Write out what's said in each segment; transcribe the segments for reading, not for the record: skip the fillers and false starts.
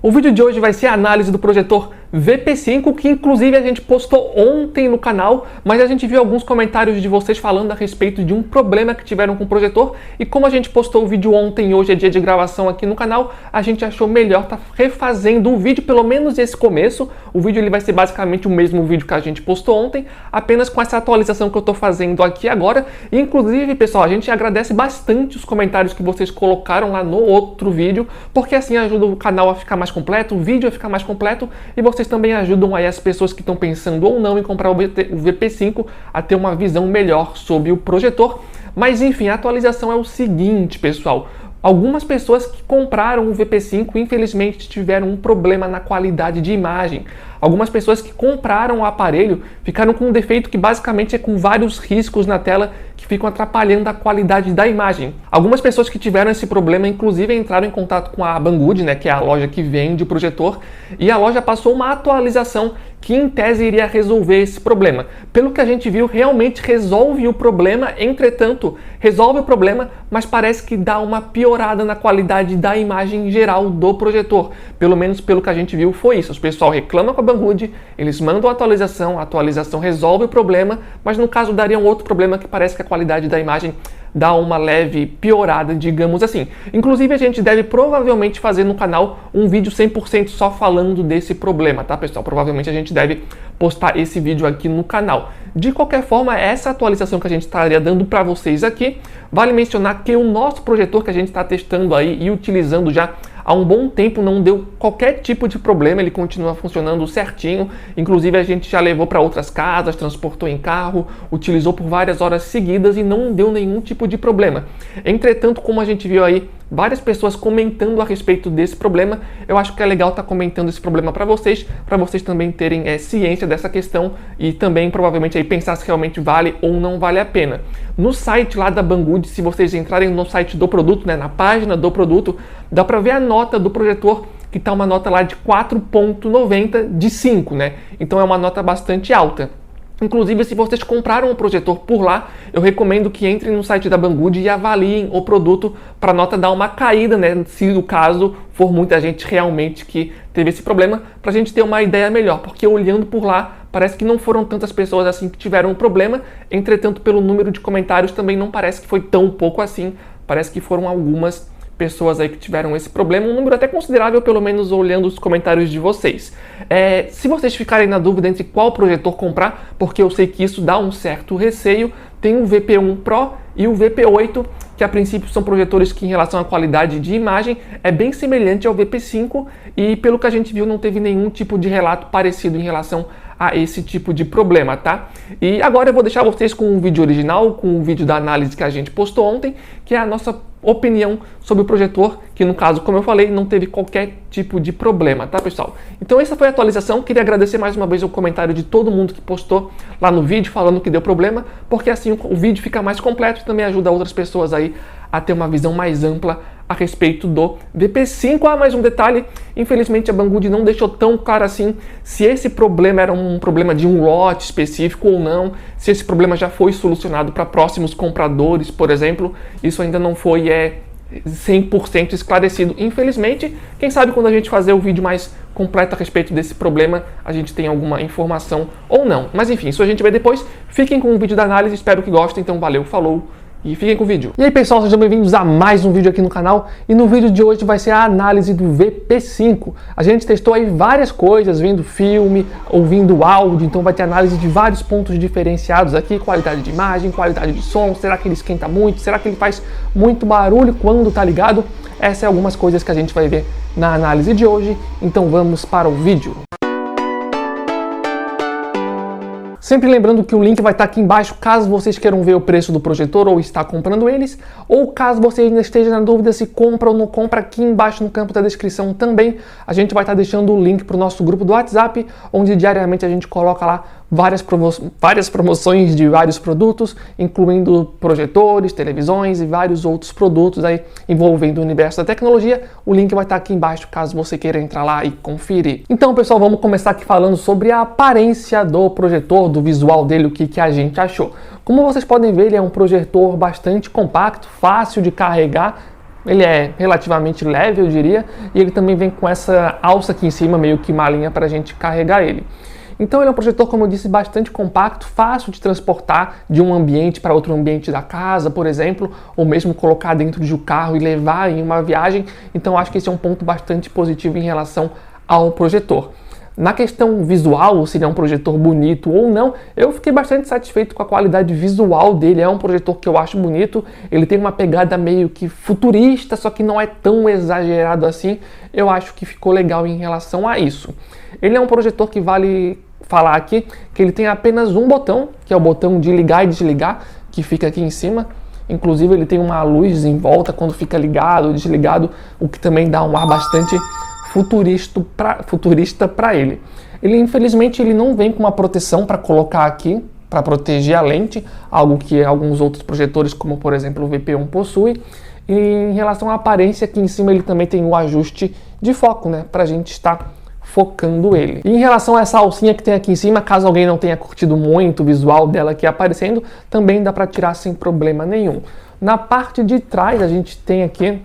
O vídeo de hoje vai ser a análise do projetor VP5, que inclusive a gente postou ontem no canal, mas a gente viu alguns comentários de vocês falando a respeito de um problema que tiveram com o projetor, e como a gente postou o vídeo ontem e hoje é dia de gravação aqui no canal, a gente achou melhor estar refazendo o vídeo, pelo menos esse começo. O vídeo ele vai ser basicamente o mesmo vídeo que a gente postou ontem, apenas com essa atualização que eu estou fazendo aqui agora. E, inclusive, pessoal, a gente agradece bastante os comentários que vocês colocaram lá no outro vídeo, porque assim ajuda o canal a ficar mais completo, o vídeo a ficar mais completo, e vocês também ajudam aí as pessoas que estão pensando ou não em comprar o VP5 a ter uma visão melhor sobre o projetor. Mas enfim, a atualização é o seguinte, pessoal. Algumas pessoas que compraram o VP5 infelizmente tiveram um problema na qualidade de imagem. Algumas pessoas que compraram o aparelho ficaram com um defeito que basicamente é com vários riscos na tela que ficam atrapalhando a qualidade da imagem. Algumas pessoas que tiveram esse problema inclusive entraram em contato com a Banggood, que é a loja que vende o projetor, e a loja passou uma atualização que em tese iria resolver esse problema. Pelo que a gente viu, realmente resolve o problema, entretanto, resolve o problema, mas parece que dá uma piorada na qualidade da imagem geral do projetor. Pelo menos pelo que a gente viu foi isso. O pessoal reclama com a Banggood, eles mandam a atualização resolve o problema, mas no caso daria um outro problema que parece que a qualidade da imagem dá uma leve piorada, digamos assim. Inclusive a gente deve provavelmente fazer no canal um vídeo 100% só falando desse problema, tá, pessoal? Provavelmente a gente deve postar esse vídeo aqui no canal. De qualquer forma, essa atualização que a gente estaria dando para vocês aqui, vale mencionar que o nosso projetor que a gente está testando aí e utilizando já há um bom tempo não deu qualquer tipo de problema, ele continua funcionando certinho. Inclusive a gente já levou para outras casas, transportou em carro, utilizou por várias horas seguidas e não deu nenhum tipo de problema. Entretanto, como a gente viu aí várias pessoas comentando a respeito desse problema, eu acho que é legal estar comentando esse problema para vocês também terem ciência dessa questão e também provavelmente aí pensar se realmente vale ou não vale a pena. No site lá da Banggood, se vocês entrarem no site do produto, na página do produto, dá para ver a nota do projetor, que está uma nota lá de 4.90 de 5, Então é uma nota bastante alta. Inclusive, se vocês compraram o projetor por lá, eu recomendo que entrem no site da Banggood e avaliem o produto para a nota dar uma caída, se o caso for muita gente realmente que teve esse problema, para a gente ter uma ideia melhor, porque olhando por lá, parece que não foram tantas pessoas assim que tiveram um problema, entretanto, pelo número de comentários também não parece que foi tão pouco assim, parece que foram algumas pessoas aí que tiveram esse problema, um número até considerável, pelo menos olhando os comentários de vocês. Se vocês ficarem na dúvida entre qual projetor comprar, porque eu sei que isso dá um certo receio, tem o VP1 Pro e o VP8, que a princípio são projetores que em relação à qualidade de imagem é bem semelhante ao VP5 e pelo que a gente viu não teve nenhum tipo de relato parecido em relação a esse tipo de problema, tá? E agora eu vou deixar vocês com um vídeo original, com um vídeo da análise que a gente postou ontem, que é a nossa opinião sobre o projetor, que no caso, como eu falei, não teve qualquer tipo de problema, tá, pessoal? Então essa foi a atualização, queria agradecer mais uma vez o comentário de todo mundo que postou lá no vídeo falando que deu problema, porque assim o vídeo fica mais completo e também ajuda outras pessoas aí a ter uma visão mais ampla a respeito do VP5. Mais um detalhe, infelizmente a Banggood não deixou tão claro assim se esse problema era um problema de um lote específico ou não, se esse problema já foi solucionado para próximos compradores, por exemplo. Isso ainda não foi 100% esclarecido, infelizmente. Quem sabe quando a gente fazer o vídeo mais completo a respeito desse problema, a gente tem alguma informação ou não. Mas enfim, isso a gente vê depois. Fiquem com o vídeo da análise, espero que gostem. Então valeu, falou e fiquem com o vídeo. E aí, pessoal, sejam bem-vindos a mais um vídeo aqui no canal. E no vídeo de hoje vai ser a análise do VP5. A gente testou aí várias coisas, vendo filme, ouvindo áudio, então vai ter análise de vários pontos diferenciados aqui, qualidade de imagem, qualidade de som, será que ele esquenta muito, será que ele faz muito barulho quando tá ligado? Essas são algumas coisas que a gente vai ver na análise de hoje, então vamos para o vídeo. Sempre lembrando que o link vai estar aqui embaixo caso vocês queiram ver o preço do projetor ou estar comprando eles, ou caso você ainda esteja na dúvida se compra ou não compra, aqui embaixo no campo da descrição também a gente vai estar deixando o link para o nosso grupo do WhatsApp, onde diariamente a gente coloca lá várias promoções de vários produtos, incluindo projetores, televisões e vários outros produtos aí envolvendo o universo da tecnologia. O link vai estar aqui embaixo caso você queira entrar lá e conferir. Então, pessoal, vamos começar aqui falando sobre a aparência do projetor, do visual dele, o que a gente achou. Como vocês podem ver, ele é um projetor bastante compacto, fácil de carregar, Ele é relativamente leve, eu diria, e ele também vem com essa alça aqui em cima, meio que malinha para a gente carregar ele. Então ele é um projetor, como eu disse, bastante compacto, fácil de transportar de um ambiente para outro ambiente da casa, por exemplo, ou mesmo colocar dentro de um carro e levar em uma viagem. Então acho que esse é um ponto bastante positivo em relação ao projetor. Na questão visual, se ele é um projetor bonito ou não, eu fiquei bastante satisfeito com a qualidade visual dele. É um projetor que eu acho bonito, ele tem uma pegada meio que futurista, só que não é tão exagerado assim. Eu acho que ficou legal em relação a isso. Ele é um projetor que vale falar aqui que ele tem apenas um botão, que é o botão de ligar e desligar, que fica aqui em cima. Inclusive ele tem uma luz em volta quando fica ligado ou desligado, o que também dá um ar bastante futurista para ele. Ele, infelizmente, ele não vem com uma proteção para colocar aqui, para proteger a lente, algo que alguns outros projetores, como por exemplo o VP1 possui. E em relação à aparência, aqui em cima ele também tem o ajuste de foco, né, para a gente estar focando ele. E em relação a essa alcinha que tem aqui em cima, caso alguém não tenha curtido muito o visual dela aqui aparecendo, também dá para tirar sem problema nenhum. Na parte de trás a gente tem aqui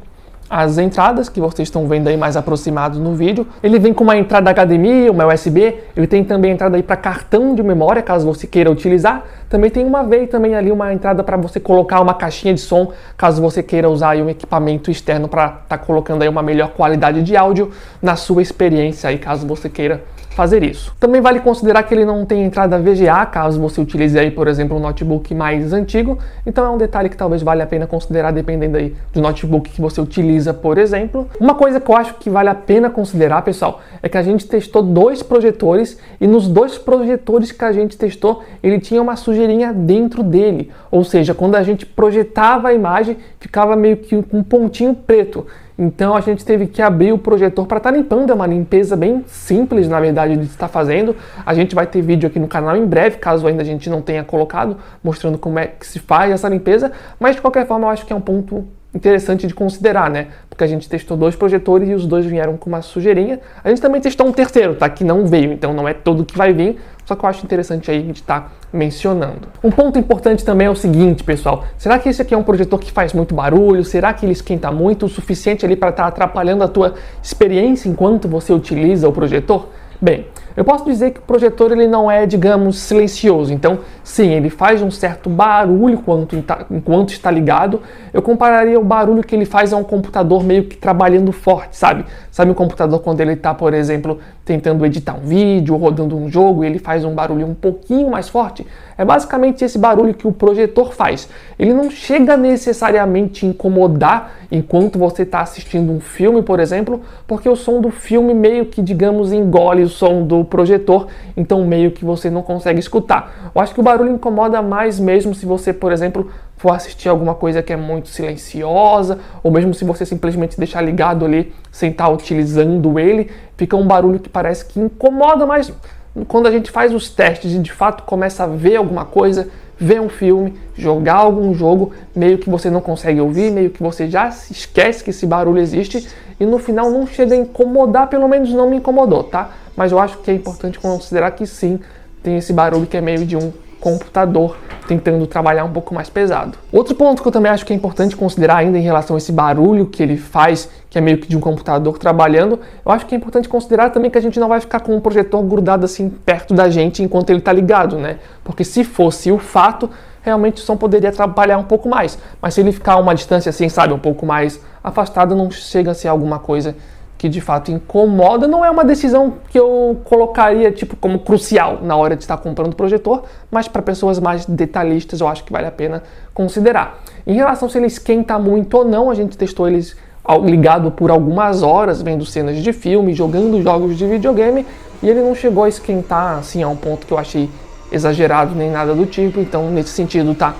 as entradas, que vocês estão vendo aí mais aproximados no vídeo. Ele vem com uma entrada HDMI, uma USB, ele tem também entrada aí para cartão de memória, caso você queira utilizar. Também tem uma veio também ali uma entrada para você colocar uma caixinha de som, caso você queira usar aí um equipamento externo para estar colocando aí uma melhor qualidade de áudio na sua experiência aí, caso você queira fazer isso. Também vale considerar que ele não tem entrada VGA, caso você utilize aí, por exemplo, um notebook mais antigo. Então é um detalhe que talvez valha a pena considerar dependendo aí do notebook que você utiliza, por exemplo. Uma coisa que eu acho que vale a pena considerar, pessoal, é que a gente testou 2 projetores e nos 2 projetores que a gente testou, ele tinha uma sujeirinha dentro dele. Ou seja, quando a gente projetava a imagem, ficava meio que com um pontinho preto. Então a gente teve que abrir o projetor para estar limpando, é uma limpeza bem simples, na verdade, de estar fazendo. A gente vai ter vídeo aqui no canal em breve, caso ainda a gente não tenha colocado, mostrando como é que se faz essa limpeza, mas de qualquer forma eu acho que é um ponto interessante de considerar, né? Porque a gente testou 2 projetores e os 2 vieram com uma sujeirinha. A gente também testou um terceiro, tá? Que não veio, então não é todo que vai vir, só que eu acho interessante aí a gente estar mencionando. Um ponto importante também é o seguinte, pessoal. Será que esse aqui é um projetor que faz muito barulho? Será que ele esquenta muito o suficiente ali para estar atrapalhando a tua experiência enquanto você utiliza o projetor? Bem, eu posso dizer que o projetor ele não é, digamos, silencioso. Então, sim, ele faz um certo barulho enquanto está ligado. Eu compararia o barulho que ele faz a um computador meio que trabalhando forte, sabe? Sabe o computador quando ele está, por exemplo, tentando editar um vídeo ou rodando um jogo e ele faz um barulho um pouquinho mais forte? É basicamente esse barulho que o projetor faz. Ele não chega necessariamente a incomodar enquanto você está assistindo um filme, por exemplo, porque o som do filme meio que, digamos, engole o som do projetor, então meio que você não consegue escutar. Eu acho que o barulho incomoda mais mesmo se você, por exemplo, for assistir alguma coisa que é muito silenciosa, ou mesmo se você simplesmente deixar ligado ali sem estar utilizando ele, fica um barulho que parece que incomoda mais. Quando a gente faz os testes e de fato começa a ver alguma coisa, ver um filme, jogar algum jogo, meio que você não consegue ouvir, meio que você já se esquece que esse barulho existe e no final não chega a incomodar, pelo menos não me incomodou, tá? Mas eu acho que é importante considerar que sim, tem esse barulho que é meio de um computador tentando trabalhar um pouco mais pesado. Outro ponto que eu também acho que é importante considerar ainda em relação a esse barulho que ele faz, que é meio que de um computador trabalhando, eu acho que é importante considerar também que a gente não vai ficar com um projetor grudado assim perto da gente enquanto ele está ligado, né? Porque se fosse o fato, realmente o som poderia atrapalhar um pouco mais. Mas se ele ficar a uma distância assim, sabe, um pouco mais afastado, não chega a ser alguma coisa que de fato incomoda. Não é uma decisão que eu colocaria tipo como crucial na hora de estar comprando o projetor, mas para pessoas mais detalhistas eu acho que vale a pena considerar. Em relação se ele esquenta muito ou não, a gente testou eles ligado por algumas horas, vendo cenas de filme, jogando jogos de videogame, e ele não chegou a esquentar assim a um ponto que eu achei exagerado nem nada do tipo, então nesse sentido tá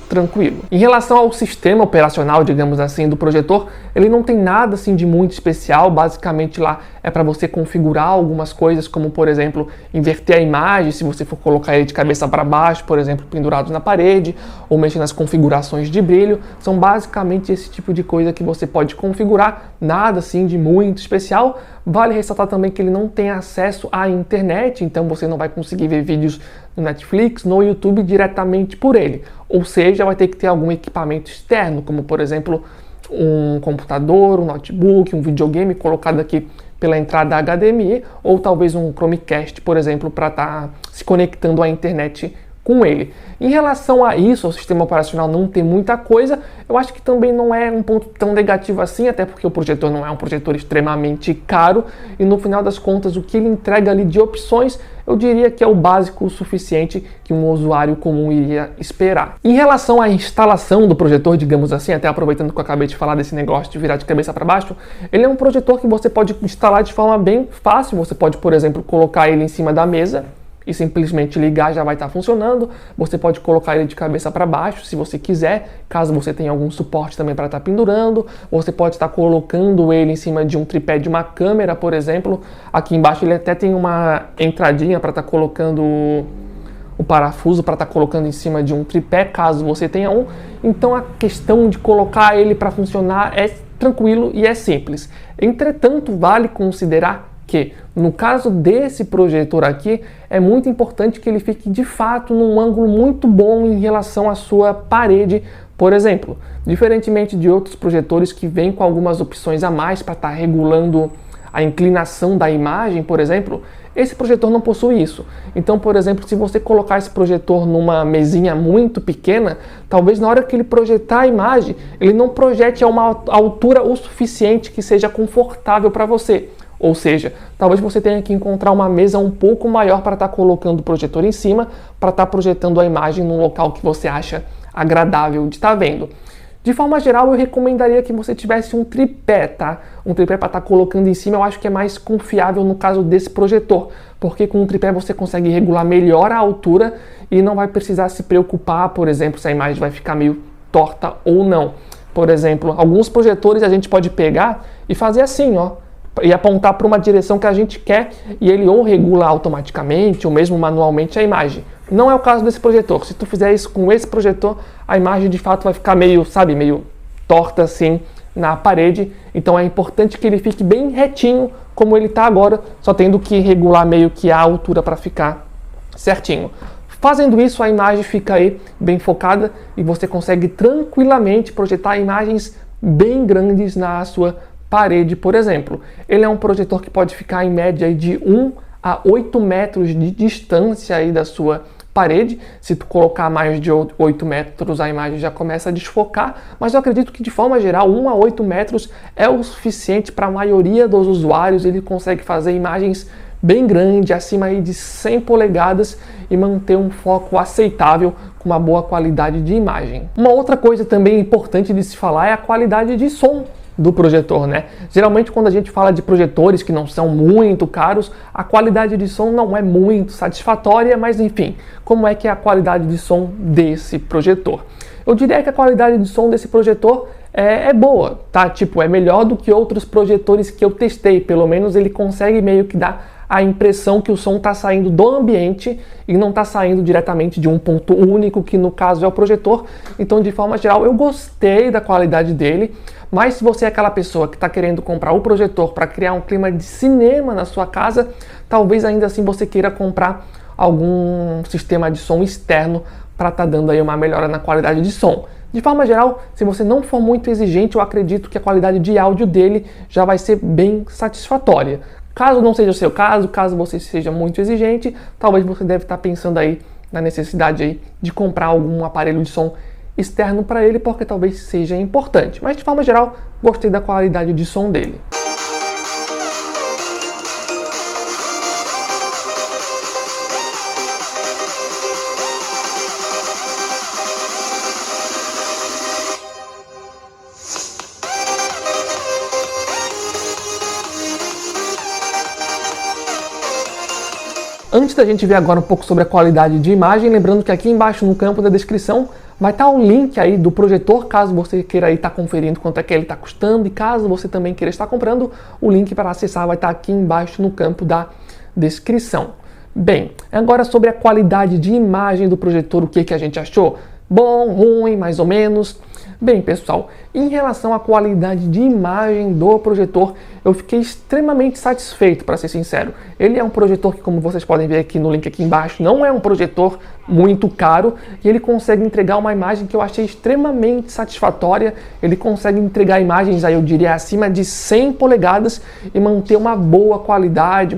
tranquilo. Em relação ao sistema operacional, digamos assim, do projetor, ele não tem nada assim de muito especial. Basicamente lá é para você configurar algumas coisas, como por exemplo, inverter a imagem, se você for colocar ele de cabeça para baixo, por exemplo, pendurado na parede, ou mexer nas configurações de brilho. São basicamente esse tipo de coisa que você pode configurar, nada assim de muito especial. Vale ressaltar também que ele não tem acesso à internet, então você não vai conseguir ver vídeos no Netflix, no YouTube diretamente por ele. Ou seja, vai ter que ter algum equipamento externo, como por exemplo um computador, um notebook, um videogame colocado aqui pela entrada HDMI, ou talvez um Chromecast, por exemplo, para estar se conectando à internet com ele. Em relação a isso, o sistema operacional não tem muita coisa, eu acho que também não é um ponto tão negativo assim, até porque o projetor não é um projetor extremamente caro, e no final das contas o que ele entrega ali de opções, eu diria que é o básico o suficiente que um usuário comum iria esperar. Em relação à instalação do projetor, digamos assim, até aproveitando que eu acabei de falar desse negócio de virar de cabeça para baixo, ele é um projetor que você pode instalar de forma bem fácil, você pode, por exemplo, colocar ele em cima da mesa, e simplesmente ligar já vai estar funcionando. Você pode colocar ele de cabeça para baixo, se você quiser, caso você tenha algum suporte também para estar pendurando. Você pode estar colocando ele em cima de um tripé de uma câmera, por exemplo. Aqui embaixo ele até tem uma entradinha para estar colocando o parafuso, para estar colocando em cima de um tripé, caso você tenha um. Então a questão de colocar ele para funcionar é tranquilo e é simples. Entretanto, vale considerar que, no caso desse projetor aqui, é muito importante que ele fique de fato num ângulo muito bom em relação à sua parede, por exemplo. Diferentemente de outros projetores que vêm com algumas opções a mais para estar regulando a inclinação da imagem, por exemplo, esse projetor não possui isso. Então, por exemplo, se você colocar esse projetor numa mesinha muito pequena, talvez na hora que ele projetar a imagem, ele não projete a uma altura o suficiente que seja confortável para você. Ou seja, talvez você tenha que encontrar uma mesa um pouco maior para estar colocando o projetor em cima, para estar projetando a imagem num local que você acha agradável de estar vendo. De forma geral, eu recomendaria que você tivesse um tripé, tá? Um tripé para estar colocando em cima, eu acho que é mais confiável no caso desse projetor, porque com um tripé você consegue regular melhor a altura e não vai precisar se preocupar, por exemplo, se a imagem vai ficar meio torta ou não. Por exemplo, alguns projetores a gente pode pegar e fazer assim, ó, e apontar para uma direção que a gente quer e ele ou regula automaticamente ou mesmo manualmente a imagem. Não é o caso desse projetor. Se tu fizer isso com esse projetor, a imagem de fato vai ficar meio, sabe, meio torta assim na parede. Então é importante que ele fique bem retinho como ele está agora, só tendo que regular meio que a altura para ficar certinho. Fazendo isso, a imagem fica aí bem focada e você consegue tranquilamente projetar imagens bem grandes na sua parede, por exemplo. Ele é um projetor que pode ficar em média de 1 a 8 metros de distância aí da sua parede. Se tu colocar mais de 8 metros, a imagem já começa a desfocar, mas eu acredito que de forma geral 1 a 8 metros é o suficiente para a maioria dos usuários. Ele consegue fazer imagens bem grandes, acima aí de 100 polegadas e manter um foco aceitável com uma boa qualidade de imagem. Uma outra coisa também importante de se falar é a qualidade de som do projetor, né? Geralmente quando a gente fala de projetores que não são muito caros, a qualidade de som não é muito satisfatória, mas enfim, como é que é a qualidade de som desse projetor? Eu diria que a qualidade de som desse projetor é boa, tá? Tipo, é melhor do que outros projetores que eu testei, pelo menos ele consegue meio que dar a impressão que o som está saindo do ambiente e não está saindo diretamente de um ponto único, que no caso é o projetor. Então, de forma geral, eu gostei da qualidade dele, mas se você é aquela pessoa que está querendo comprar o projetor para criar um clima de cinema na sua casa, talvez ainda assim você queira comprar algum sistema de som externo para estar dando aí uma melhora na qualidade de som. De forma geral, se você não for muito exigente, eu acredito que a qualidade de áudio dele já vai ser bem satisfatória. Caso não seja o seu caso, caso você seja muito exigente, talvez você deve estar pensando aí na necessidade aí de comprar algum aparelho de som externo para ele, porque talvez seja importante. Mas de forma geral, gostei da qualidade de som dele. Antes da gente ver agora um pouco sobre a qualidade de imagem, lembrando que aqui embaixo no campo da descrição vai estar o link aí do projetor, caso você queira estar conferindo quanto é que ele está custando, e caso você também queira estar comprando, o link para acessar vai estar aqui embaixo no campo da descrição. Bem, agora sobre a qualidade de imagem do projetor, o que a gente achou? Bom, ruim, mais ou menos. Bem, pessoal, em relação à qualidade de imagem do projetor, eu fiquei extremamente satisfeito, para ser sincero. Ele é um projetor que, como vocês podem ver aqui no link aqui embaixo, não é um projetor muito caro e ele consegue entregar uma imagem que eu achei extremamente satisfatória. Ele consegue entregar imagens, aí eu diria, acima de 100 polegadas e manter uma boa qualidade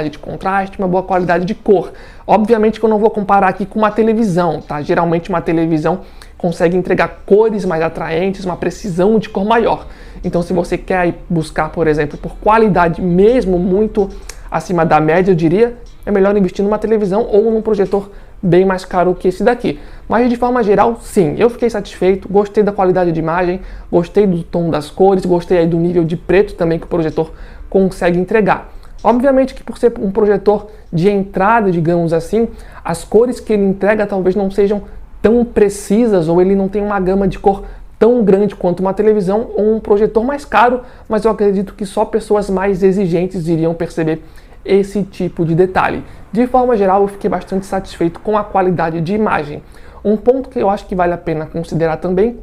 de contraste, uma boa qualidade de cor. Obviamente que eu não vou comparar aqui com uma televisão, tá? Geralmente uma televisão consegue entregar cores mais atraentes, uma precisão de cor maior. Então, se você quer buscar, por exemplo, por qualidade mesmo muito acima da média, eu diria, é melhor investir numa televisão ou num projetor bem mais caro que esse daqui. Mas, de forma geral, sim, eu fiquei satisfeito, gostei da qualidade de imagem, gostei do tom das cores, gostei aí do nível de preto também que o projetor consegue entregar. Obviamente que por ser um projetor de entrada, digamos assim, as cores que ele entrega talvez não sejam tão precisas ou ele não tem uma gama de cor tão grande quanto uma televisão ou um projetor mais caro, mas eu acredito que só pessoas mais exigentes iriam perceber esse tipo de detalhe. De forma geral, eu fiquei bastante satisfeito com a qualidade de imagem. Um ponto que eu acho que vale a pena considerar também,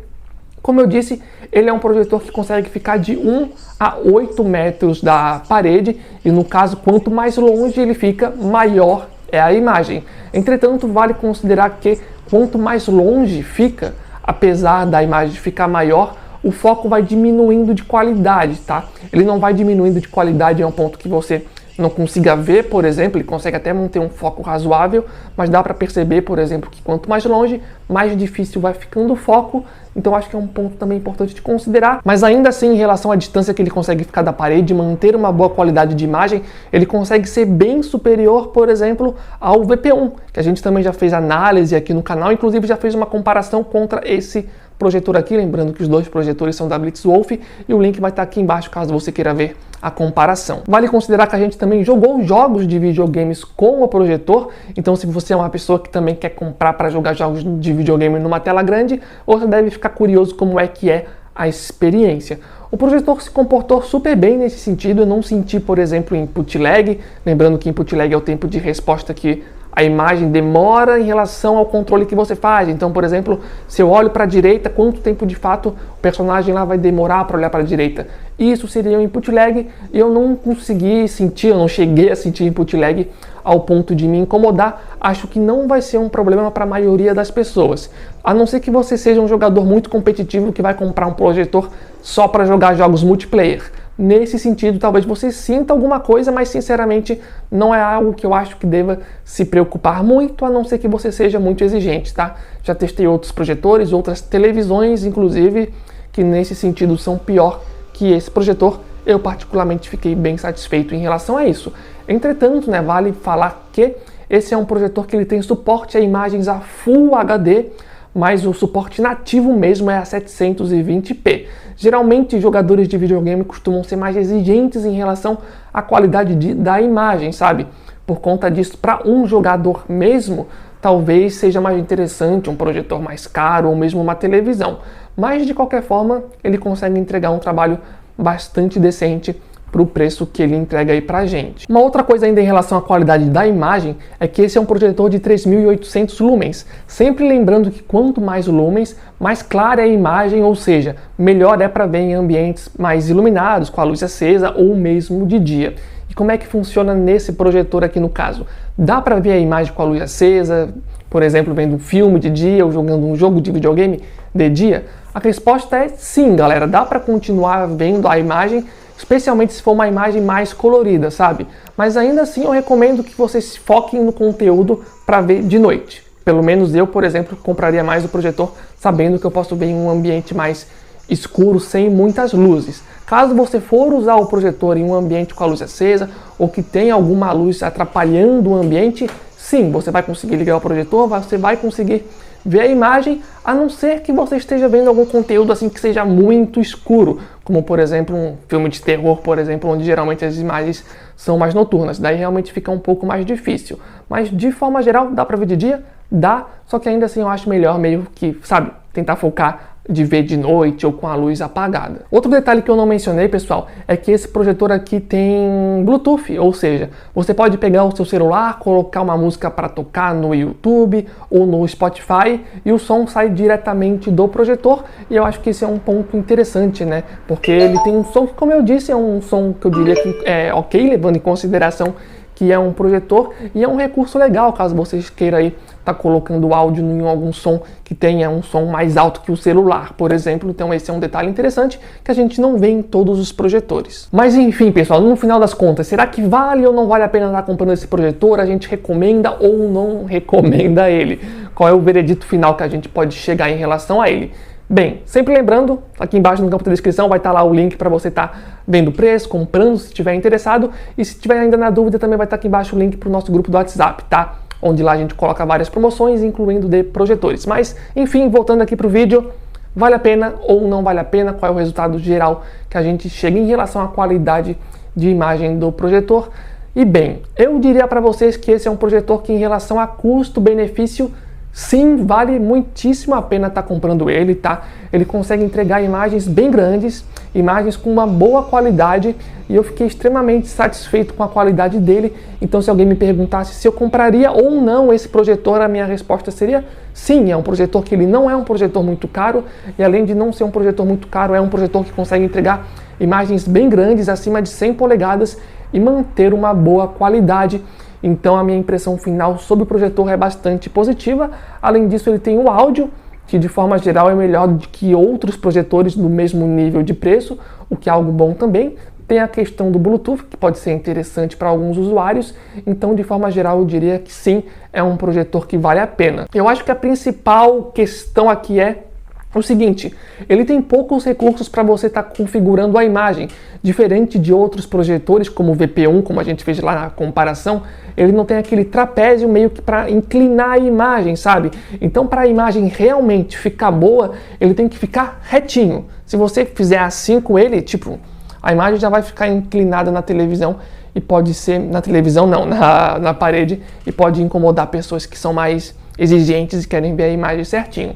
como eu disse, ele é um projetor que consegue ficar de 1 a 8 metros da parede e, no caso, quanto mais longe ele fica, maior é a imagem. Entretanto, vale considerar que quanto mais longe fica, apesar da imagem ficar maior, o foco vai diminuindo de qualidade, tá? Ele não vai diminuindo de qualidade a um ponto que você não consiga ver, por exemplo, ele consegue até manter um foco razoável, mas dá para perceber, por exemplo, que quanto mais longe, mais difícil vai ficando o foco, então acho que é um ponto também importante de considerar. Mas ainda assim, em relação à distância que ele consegue ficar da parede, manter uma boa qualidade de imagem, ele consegue ser bem superior, por exemplo, ao VP1, que a gente também já fez análise aqui no canal, inclusive já fez uma comparação contra esse projetor aqui, lembrando que os dois projetores são da Blitzwolf e o link vai estar aqui embaixo caso você queira ver a comparação. Vale considerar que a gente também jogou jogos de videogames com o projetor, então se você é uma pessoa que também quer comprar para jogar jogos de videogame numa tela grande, você deve ficar curioso como é que é a experiência. O projetor se comportou super bem nesse sentido, eu não senti, por exemplo, input lag, lembrando que input lag é o tempo de resposta que a imagem demora em relação ao controle que você faz. Então, por exemplo, se eu olho para a direita, quanto tempo de fato o personagem lá vai demorar para olhar para a direita? Isso seria um input lag e eu não consegui sentir, eu não cheguei a sentir input lag ao ponto de me incomodar. Acho que não vai ser um problema para a maioria das pessoas. A não ser que você seja um jogador muito competitivo que vai comprar um projetor só para jogar jogos multiplayer. Nesse sentido, talvez você sinta alguma coisa, mas sinceramente não é algo que eu acho que deva se preocupar muito, a não ser que você seja muito exigente, tá? Já testei outros projetores, outras televisões, inclusive, que nesse sentido são pior que esse projetor. Eu particularmente fiquei bem satisfeito em relação a isso. Entretanto, né, vale falar que esse é um projetor que ele tem suporte a imagens a Full HD, mas o suporte nativo mesmo é a 720p. Geralmente, jogadores de videogame costumam ser mais exigentes em relação à qualidade da imagem, sabe? Por conta disso, para um jogador mesmo, talvez seja mais interessante um projetor mais caro ou mesmo uma televisão. Mas, de qualquer forma, ele consegue entregar um trabalho bastante decente para o preço que ele entrega aí pra gente. Uma outra coisa ainda em relação à qualidade da imagem é que esse é um projetor de 3.800 lumens, sempre lembrando que quanto mais lumens, mais clara é a imagem, ou seja, melhor é para ver em ambientes mais iluminados, com a luz acesa ou mesmo de dia. E como é que funciona nesse projetor aqui no caso? Dá para ver a imagem com a luz acesa, por exemplo, vendo um filme de dia ou jogando um jogo de videogame de dia? A resposta é sim, galera, dá para continuar vendo a imagem, especialmente se for uma imagem mais colorida, sabe? Mas ainda assim eu recomendo que vocês foquem no conteúdo para ver de noite. Pelo menos eu, por exemplo, compraria mais o projetor sabendo que eu posso ver em um ambiente mais escuro, sem muitas luzes. Caso você for usar o projetor em um ambiente com a luz acesa ou que tenha alguma luz atrapalhando o ambiente, sim, você vai conseguir ligar o projetor, você vai conseguir ver a imagem, a não ser que você esteja vendo algum conteúdo assim que seja muito escuro, como por exemplo um filme de terror, por exemplo, onde geralmente as imagens são mais noturnas, daí realmente fica um pouco mais difícil. Mas de forma geral, dá para ver de dia? Dá, só que ainda assim eu acho melhor meio que, sabe, tentar focar de ver de noite ou com a luz apagada. Outro detalhe que eu não mencionei, pessoal, é que esse projetor aqui tem Bluetooth, ou seja, você pode pegar o seu celular, colocar uma música para tocar no YouTube ou no Spotify e o som sai diretamente do projetor, e eu acho que esse é um ponto interessante, né? Porque ele tem um som que, como eu disse, é um som que eu diria que é ok, levando em consideração que é um projetor, e é um recurso legal caso vocês queiram aí estar colocando áudio em algum som que tenha um som mais alto que o celular, por exemplo. Então esse é um detalhe interessante que a gente não vê em todos os projetores. Mas enfim, pessoal, no final das contas, será que vale ou não vale a pena estar comprando esse projetor? A gente recomenda ou não recomenda ele? Qual é o veredito final que a gente pode chegar em relação a ele? Bem, sempre lembrando, aqui embaixo no campo da descrição vai estar lá o link para você estar vendo o preço, comprando, se estiver interessado. E se estiver ainda na dúvida, também vai estar aqui embaixo o link para o nosso grupo do WhatsApp, tá? Onde lá a gente coloca várias promoções, incluindo de projetores. Mas, enfim, voltando aqui para o vídeo, vale a pena ou não vale a pena? Qual é o resultado geral que a gente chega em relação à qualidade de imagem do projetor? E bem, eu diria para vocês que esse é um projetor que, em relação a custo-benefício, sim, vale muitíssimo a pena estar comprando ele, tá? Ele consegue entregar imagens bem grandes, imagens com uma boa qualidade, e eu fiquei extremamente satisfeito com a qualidade dele. Então, se alguém me perguntasse se eu compraria ou não esse projetor, a minha resposta seria sim. É um projetor que ele não é um projetor muito caro, e além de não ser um projetor muito caro, é um projetor que consegue entregar imagens bem grandes, acima de 100 polegadas, e manter uma boa qualidade. Então a minha impressão final sobre o projetor é bastante positiva. Além disso, ele tem o áudio, que de forma geral é melhor do que outros projetores do mesmo nível de preço, o que é algo bom também. Tem a questão do Bluetooth, que pode ser interessante para alguns usuários. Então, de forma geral, eu diria que sim, é um projetor que vale a pena. Eu acho que a principal questão aqui é o seguinte: ele tem poucos recursos para você estar configurando a imagem. Diferente de outros projetores, como o VP1, como a gente fez lá na comparação, ele não tem aquele trapézio meio que para inclinar a imagem, sabe? Então, para a imagem realmente ficar boa, ele tem que ficar retinho. Se você fizer assim com ele, tipo, a imagem já vai ficar inclinada na televisão, e pode ser, na televisão não, na parede, e pode incomodar pessoas que são mais exigentes e querem ver a imagem certinho.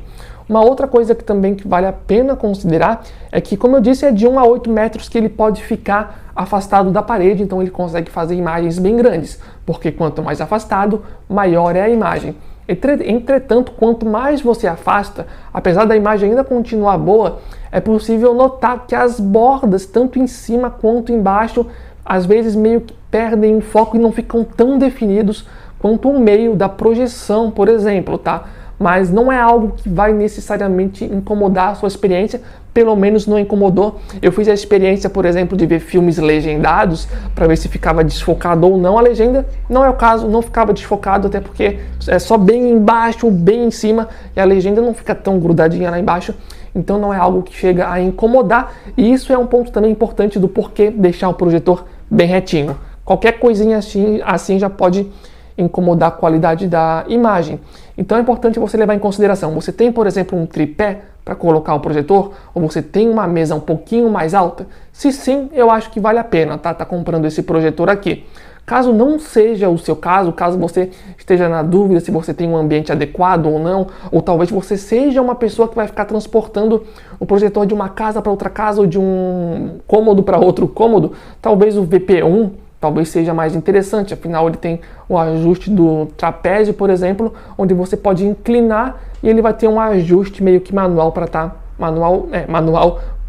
Uma outra coisa que também que vale a pena considerar é que, como eu disse, é de 1 a 8 metros que ele pode ficar afastado da parede, então ele consegue fazer imagens bem grandes, porque quanto mais afastado, maior é a imagem. Entretanto, quanto mais você afasta, apesar da imagem ainda continuar boa, é possível notar que as bordas, tanto em cima quanto embaixo, às vezes meio que perdem o foco e não ficam tão definidos quanto o meio da projeção, por exemplo, tá? Mas não é algo que vai necessariamente incomodar a sua experiência, pelo menos não incomodou. Eu fiz a experiência, por exemplo, de ver filmes legendados para ver se ficava desfocado ou não a legenda. Não é o caso, não ficava desfocado, até porque é só bem embaixo, bem em cima, e a legenda não fica tão grudadinha lá embaixo. Então não é algo que chega a incomodar, e isso é um ponto também importante do porquê deixar o projetor bem retinho. Qualquer coisinha assim já pode incomodar a qualidade da imagem. Então é importante você levar em consideração. Você tem, por exemplo, um tripé para colocar o projetor? Ou você tem uma mesa um pouquinho mais alta? Se sim, eu acho que vale a pena tá comprando esse projetor aqui. Caso não seja o seu caso, caso você esteja na dúvida se você tem um ambiente adequado ou não, ou talvez você seja uma pessoa que vai ficar transportando o projetor de uma casa para outra casa ou de um cômodo para outro cômodo, talvez o VP1 talvez seja mais interessante. Afinal, ele tem o ajuste do trapézio, por exemplo, onde você pode inclinar e ele vai ter um ajuste meio que manual para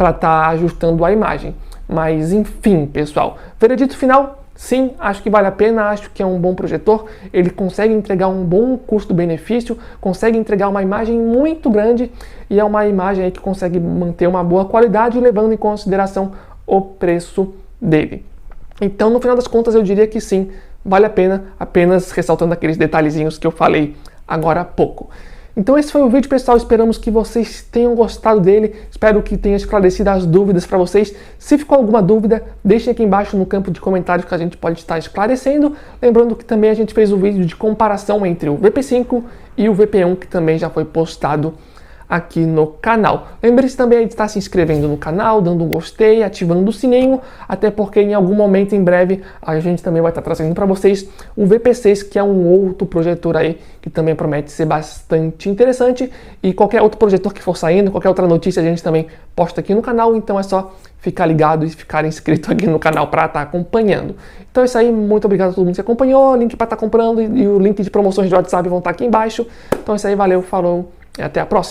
estar ajustando a imagem. Mas enfim, pessoal, veredito final: sim, acho que vale a pena, acho que é um bom projetor. Ele consegue entregar um bom custo-benefício, consegue entregar uma imagem muito grande, e é uma imagem aí que consegue manter uma boa qualidade, levando em consideração o preço dele. Então, no final das contas, eu diria que sim, vale a pena, apenas ressaltando aqueles detalhezinhos que eu falei agora há pouco. Então esse foi o vídeo, pessoal, esperamos que vocês tenham gostado dele, espero que tenha esclarecido as dúvidas para vocês. Se ficou alguma dúvida, deixem aqui embaixo no campo de comentários que a gente pode estar esclarecendo. Lembrando que também a gente fez um vídeo de comparação entre o VP5 e o VP1, que também já foi postado aqui no canal. Lembre-se também de estar se inscrevendo no canal, dando um gostei, ativando o sininho, até porque em algum momento em breve a gente também vai estar trazendo para vocês o VP6, que é um outro projetor aí que também promete ser bastante interessante, e qualquer outro projetor que for saindo, qualquer outra notícia a gente também posta aqui no canal, então é só ficar ligado e ficar inscrito aqui no canal para estar acompanhando. Então é isso aí, muito obrigado a todo mundo que acompanhou, link para estar comprando e o link de promoções de WhatsApp vão estar aqui embaixo. Então é isso aí, valeu, falou e até a próxima.